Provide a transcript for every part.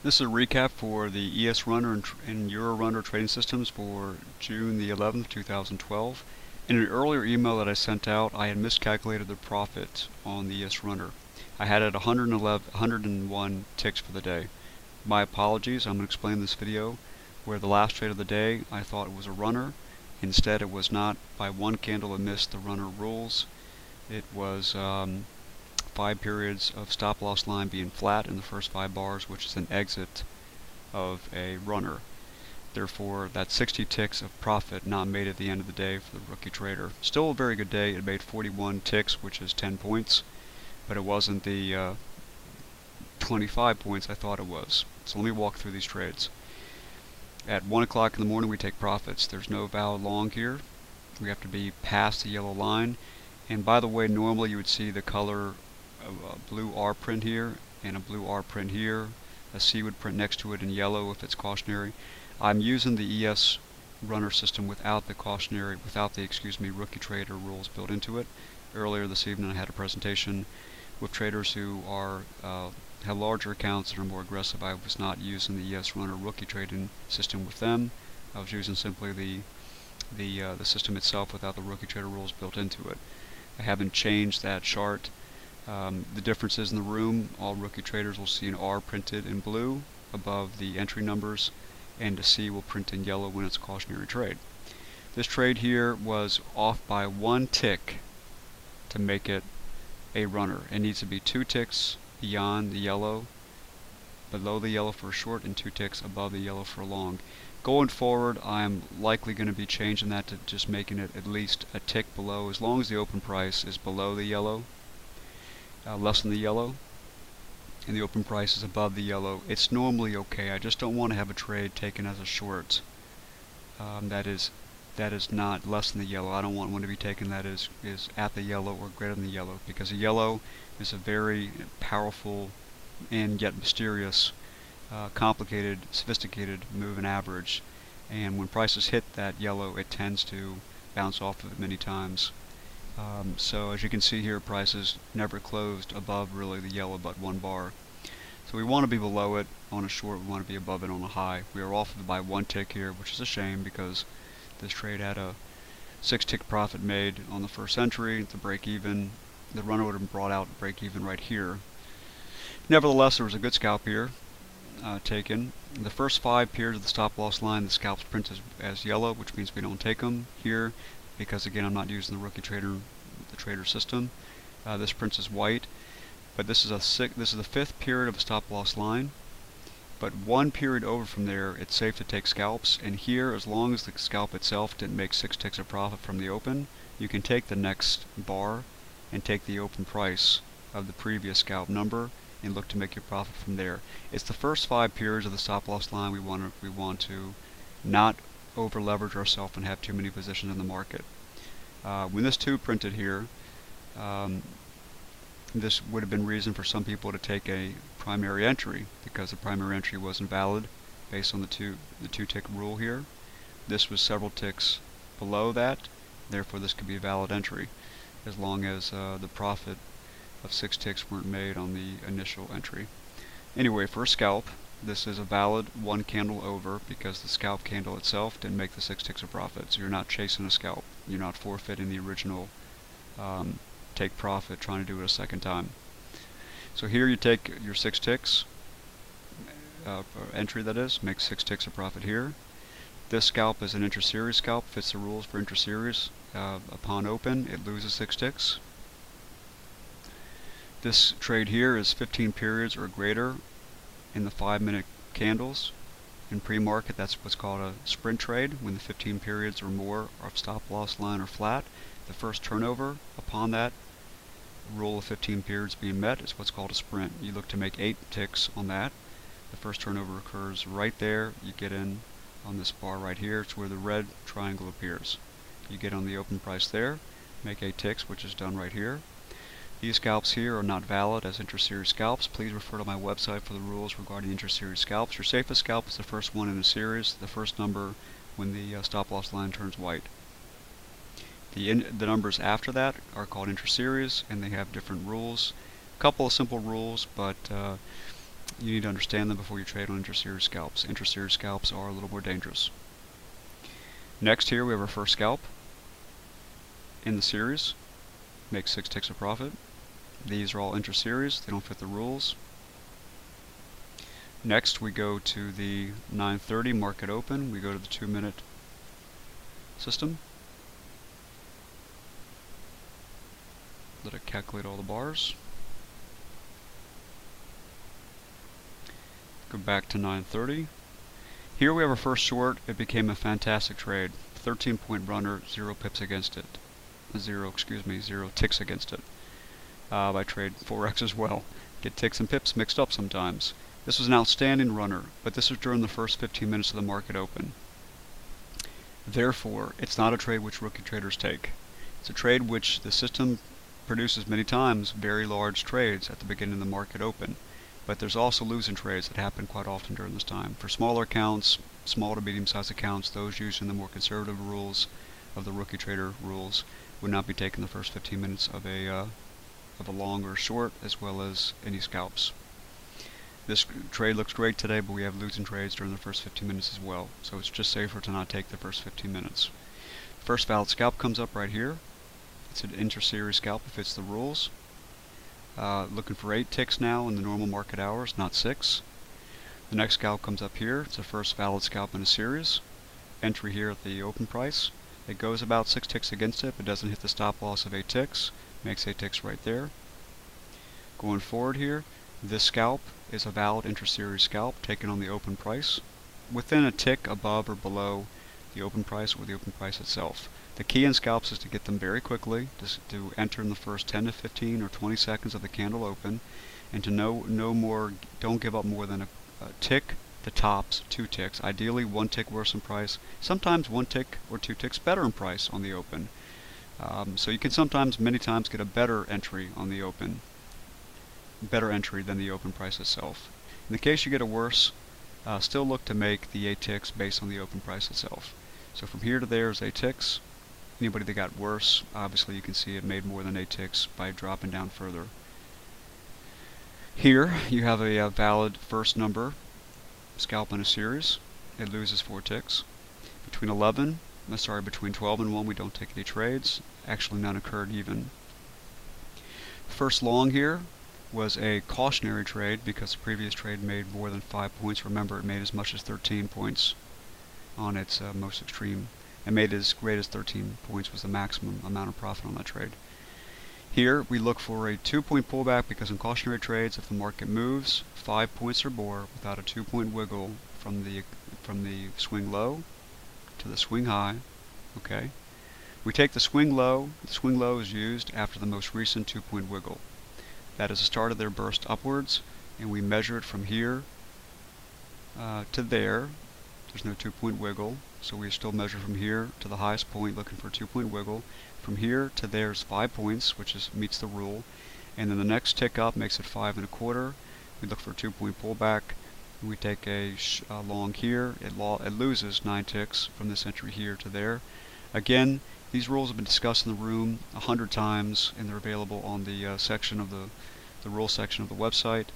This is a recap for the ES Runner and Euro Runner trading systems for June the 11th, 2012. In an earlier email that I sent out, I had miscalculated the profit on the ES Runner. I had it 101 ticks for the day. My apologies. I'm going to explain in this video where the last trade of the day I thought it was a runner. Instead, it was not. By one candle it missed the runner rules. It was 5 periods of stop loss line being flat in the first 5 bars, which is an exit of a runner. Therefore, that's 60 ticks of profit not made at the end of the day for the rookie trader. Still a very good day. It made 41 ticks, which is 10 points, but it wasn't the 25 points I thought it was. So let me walk through these trades. At 1 o'clock in the morning, we take profits. There's no valid long here. We have to be past the yellow line. And by the way, normally you would see the color of a blue R print here and a blue R print here. A C would print next to it in yellow if it's cautionary. I'm using the ES Runner system without the rookie trader rules built into it. Earlier this evening I had a presentation with traders who have larger accounts and are more aggressive. I was not using the ES Runner rookie trading system with them. I was using simply the system itself without the rookie trader rules built into it. I haven't changed that chart. The differences in the room, all rookie traders will see an R printed in blue above the entry numbers, and a C will print in yellow when it's a cautionary trade. This trade here was off by 1 tick to make it a runner. It needs to be 2 ticks beyond the yellow, below the yellow for a short, and 2 ticks above the yellow for a long. Going forward, I'm likely going to be changing that to just making it at least a tick below, as long as the open price is below the yellow, less than the yellow, and the open price is above the yellow. It's normally okay. I just don't want to have a trade taken as a short that is not less than the yellow. I don't want one to be taken that is at the yellow or greater than the yellow, because the yellow is a very powerful and yet mysterious, complicated, sophisticated moving average, and when prices hit that yellow, it tends to bounce off of it many times. So as you can see here, prices never closed above really the yellow but 1 bar. So we want to be below it on a short, we want to be above it on a high. We are off of it by 1 tick here, which is a shame because this trade had a 6 tick profit made on the first entry to break even. The runner would have been brought out to break even right here. Nevertheless, there was a good scalp here taken. In the first 5 periods of the stop loss line, the scalps print as yellow, which means we don't take them here, because again I'm not using the rookie trader, the trader system. This prints as white, but this is the 5th period of a stop loss line. But 1 period over from there, it's safe to take scalps, and here, as long as the scalp itself didn't make 6 ticks of profit from the open, you can take the next bar and take the open price of the previous scalp number and look to make your profit from there. It's the first 5 periods of the stop loss line we want to not over leverage ourselves and have too many positions in the market. When this 2 printed here, this would have been reason for some people to take a primary entry, because the primary entry wasn't valid based on the two tick rule here. This was several ticks below that, therefore this could be a valid entry as long as the profit of 6 ticks weren't made on the initial entry. Anyway, for a scalp, this is a valid 1 candle over, because the scalp candle itself didn't make the 6 ticks of profit. So you're not chasing a scalp. You're not forfeiting the original take profit trying to do it a second time. So here you take your 6 ticks, entry that is, make 6 ticks of profit here. This scalp is an intra-series scalp, fits the rules for intra-series. Upon open, it loses 6 ticks. This trade here is 15 periods or greater in the 5-minute candles. In pre-market, that's what's called a sprint trade, when the 15 periods or more of stop loss line are flat. The first turnover upon that rule of 15 periods being met is what's called a sprint. You look to make 8 ticks on that. The first turnover occurs right there. You get in on this bar right here. It's where the red triangle appears. You get on the open price there, make 8 ticks, which is done right here. These scalps here are not valid as intra-series scalps. Please refer to my website for the rules regarding intra-series scalps. Your safest scalp is the first one in a series, the first number when the stop loss line turns white. The numbers after that are called intra-series, and they have different rules. A couple of simple rules, but You need to understand them before you trade on intra-series scalps. Intra-series scalps are a little more dangerous. Next here we have our first scalp in the series. Make 6 ticks of profit. These are all intra-series. They don't fit the rules. Next we go to the 9:30 market open. We go to the 2-minute system. Let it calculate all the bars. Go back to 9:30. Here we have our first short. It became a fantastic trade. 13-point runner, 0 pips against it. 0 ticks against it. I trade Forex as well. Get ticks and pips mixed up sometimes. This was an outstanding runner, but this was during the first 15 minutes of the market open. Therefore, it's not a trade which rookie traders take. It's a trade which the system produces many times very large trades at the beginning of the market open. But there's also losing trades that happen quite often during this time. For smaller accounts, small to medium-sized accounts, those using the more conservative rules of the rookie trader rules would not be taking the first 15 minutes of a long or short, as well as any scalps. This trade looks great today, but we have losing trades during the first 15 minutes as well, so it's just safer to not take the first 15 minutes. First valid scalp comes up right here. It's an inter-series scalp. It fits the rules. Looking for 8 ticks now in the normal market hours, not 6. The next scalp comes up here. It's the first valid scalp in a series. Entry here at the open price. It goes about 6 ticks against it, but doesn't hit the stop loss of 8 ticks. Makes 8 ticks right there. Going forward here, this scalp is a valid inter-series scalp taken on the open price, within a tick above or below the open price or the open price itself. The key in scalps is to get them very quickly, to enter in the first 10 to 15 or 20 seconds of the candle open, and to don't give up more than a tick to tops 2 ticks. Ideally 1 tick worse in price, sometimes 1 tick or 2 ticks better in price on the open. So you can many times get a better entry on the open, better entry than the open price itself. In the case you get a worse, still look to make the 8 ticks based on the open price itself. So from here to there is 8 ticks. Anybody that got worse, obviously you can see it made more than 8 ticks by dropping down further. Here you have a valid first number scalp in a series. It loses 4 ticks. Between 12 and 1 we don't take any trades. Actually none occurred even. First long here was a cautionary trade because the previous trade made more than 5 points. Remember, it made as much as 13 points on its most extreme. It made as great as 13 points was the maximum amount of profit on that trade. Here we look for a 2-point pullback because in cautionary trades, if the market moves 5 points or more without a 2-point wiggle from the swing low to the swing high, okay, we take the swing low. The swing low is used after the most recent 2-point wiggle. That is the start of their burst upwards, and we measure it from here to there. There's no 2-point wiggle, so we still measure from here to the highest point looking for a 2-point wiggle. From here to there is 5 points, which meets the rule, and then the next tick up makes it 5 1/4. We look for a 2-point pullback. We take a long here. It loses 9 ticks from this entry here to there. Again, these rules have been discussed in the room 100 times, and they're available on the section of the rule section of the website.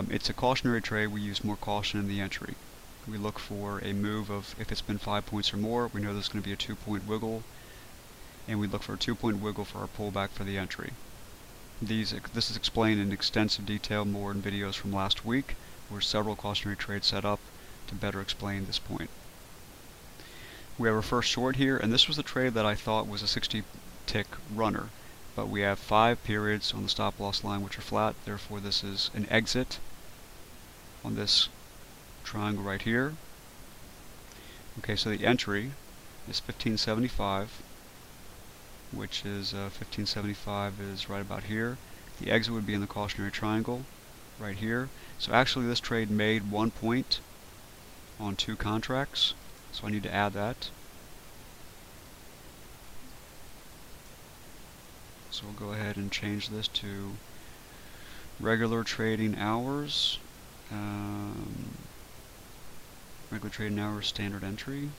It's a cautionary trade. We use more caution in the entry. We look for a move of, if it's been 5 points or more, we know there's going to be a 2-point wiggle, and we look for a 2-point wiggle for our pullback for the entry. This is explained in extensive detail more in videos from last week, where several cautionary trades set up to better explain this point. We have our first short here, and this was the trade that I thought was a 60-tick runner, but we have 5 periods on the stop loss line which are flat. Therefore this is an exit on this triangle right here. Okay, so the entry is 1575, which is 1575 is right about here. The exit would be in the cautionary triangle right here. So actually this trade made 1 point on 2 contracts, so I need to add that. So we'll go ahead and change this to regular trading hours. Regular trading hours, standard entry.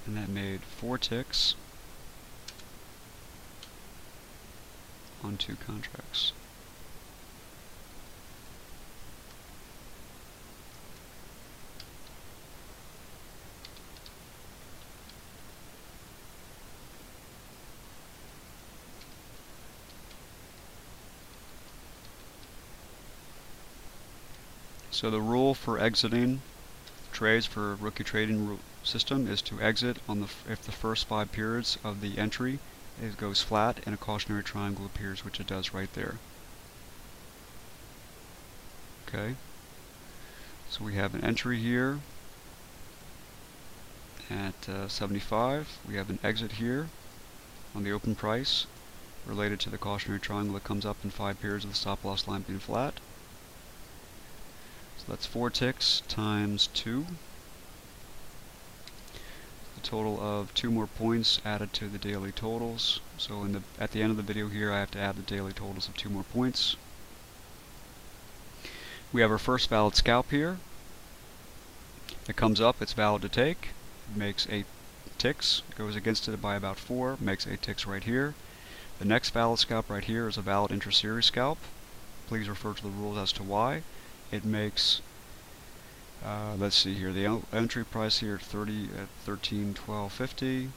And that made 4 ticks. on 2 contracts. So the rule for exiting trades for rookie trading system is to exit on if the first 5 periods of the entry it goes flat and a cautionary triangle appears, which it does right there. Okay, so we have an entry here at 75. We have an exit here on the open price related to the cautionary triangle that comes up in 5 periods of the stop loss line being flat. So that's 4 ticks times 2. A total of 2 more points added to the daily totals. So at the end of the video here, I have to add the daily totals of 2 more points. We have our first valid scalp here. It comes up, it's valid to take. It makes 8 ticks. It goes against it by about 4, makes 8 ticks right here. The next valid scalp right here is a valid intra-series scalp. Please refer to the rules as to why. It makes, let's see here, the entry price here at 13.1250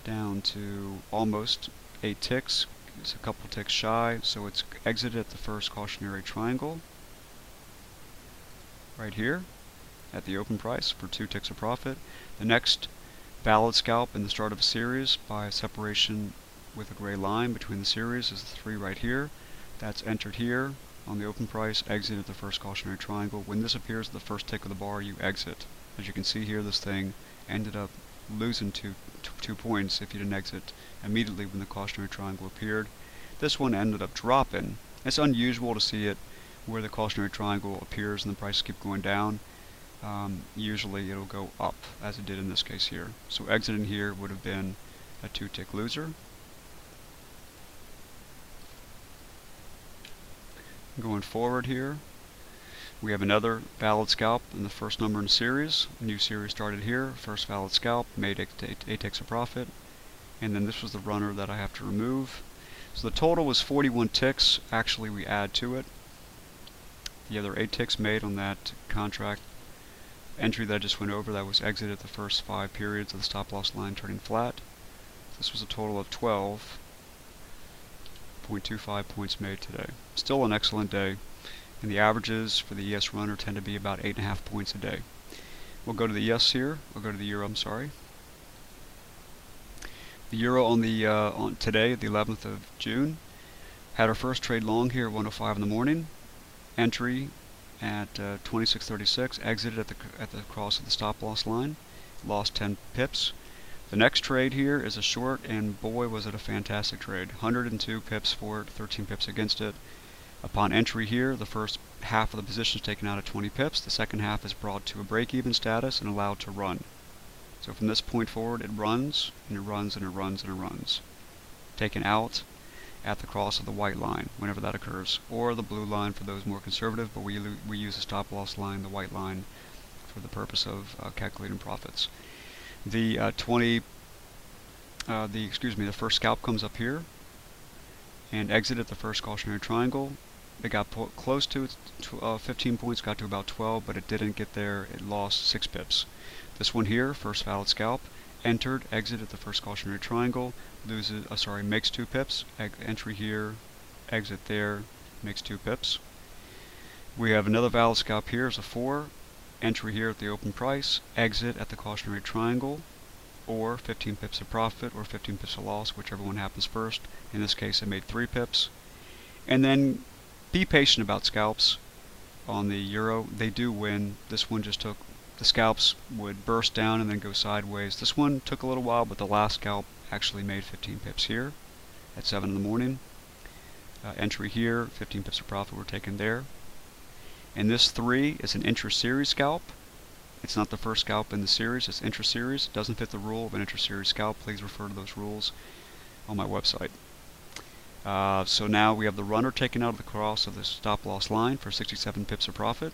down to almost 8 ticks. It's a couple ticks shy, so it's exited at the first cautionary triangle right here at the open price for 2 ticks of profit. The next valid scalp in the start of a series by separation with a gray line between the series is the 3 right here. That's entered here on the open price, exit at the first cautionary triangle. When this appears at the first tick of the bar, you exit. As you can see here, this thing ended up losing 2 points if you didn't exit immediately when the cautionary triangle appeared. This one ended up dropping. It's unusual to see it where the cautionary triangle appears and the prices keep going down. Usually it'll go up, as it did in this case here. So exiting here would have been a 2-tick loser. Going forward here, we have another valid scalp in the first number in the series. A new series started here. First valid scalp, made 8 ticks of profit. And then this was the runner that I have to remove. So the total was 41 ticks. Actually, we add to it the other 8 ticks made on that contract entry that I just went over that was exited at the first 5 periods of the stop loss line turning flat. This was a total of 12.25 points made today. Still an excellent day, and the averages for the ES runner tend to be about 8.5 points a day. We'll go to the ES here. We'll go to the Euro, I'm sorry. The Euro on the on today, the 11th of June, had our first trade long here at 1:05 in the morning. Entry at 26.36, exited at the cross of the stop loss line, lost 10 pips. The next trade here is a short, and boy was it a fantastic trade. 102 pips for it, 13 pips against it. Upon entry here, the first half of the position is taken out at 20 pips. The second half is brought to a break-even status and allowed to run. So from this point forward, it runs, and it runs, and it runs, and it runs. Taken out at the cross of the white line, whenever that occurs, or the blue line for those more conservative, but we use the stop loss line, the white line, for the purpose of calculating profits. The the first scalp comes up here and exited the first cautionary triangle. It got close to its 15 points, got to about 12, but it didn't get there. It lost 6 pips. This one here, first valid scalp, entered, exited the first cautionary triangle, makes 2 pips. Entry here, exit there, makes 2 pips. We have another valid scalp here as a 4. Entry here at the open price, exit at the cautionary triangle, or 15 pips of profit or 15 pips of loss, whichever one happens first. In this case, it made 3 pips. And then be patient about scalps on the Euro. They do win. This one just took, the scalps would burst down and then go sideways. This one took a little while, but the last scalp actually made 15 pips here at 7 in the morning. Entry here, 15 pips of profit were taken there. And this 3 is an intra-series scalp. It's not the first scalp in the series, it's intra-series. It doesn't fit the rule of an intra-series scalp. Please refer to those rules on my website. So now we have the runner taken out of the cross of the stop loss line for 67 pips of profit.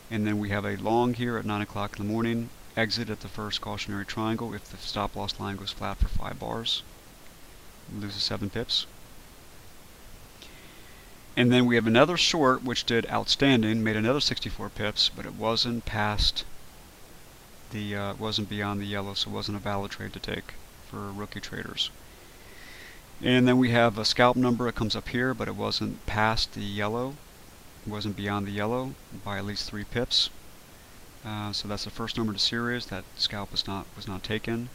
And then we have a long here at 9 o'clock in the morning, exit at the first cautionary triangle if the stop loss line goes flat for 5 bars. Loses 7 pips. And then we have another short which did outstanding, made another 64 pips, but it wasn't past the, wasn't beyond the yellow, so it wasn't a valid trade to take for rookie traders. And then we have a scalp number. It comes up here, but it wasn't past the yellow. It wasn't beyond the yellow by at least 3 pips. So that's the first number to series. That scalp was not taken.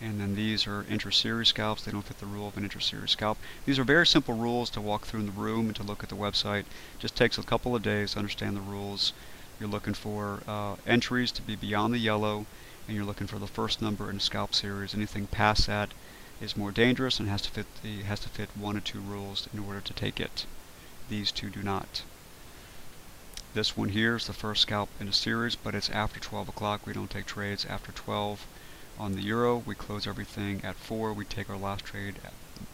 And then these are inter-series scalps. They don't fit the rule of an inter-series scalp. These are very simple rules to walk through in the room and to look at the website. Just takes a couple of days to understand the rules. You're looking for entries to be beyond the yellow, and you're looking for the first number in a scalp series. Anything past that is more dangerous and has to fit 1 or 2 rules in order to take it. These two do not. This one here is the first scalp in a series, but it's after 12 o'clock. We don't take trades after 12. On the euro, we close everything at 4. We take our last trade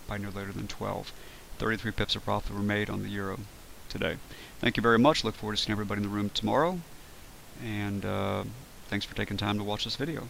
by no later than 12. 33 pips of profit were made on the euro today. Thank you very much. Look forward to seeing everybody in the room tomorrow. And thanks for taking time to watch this video.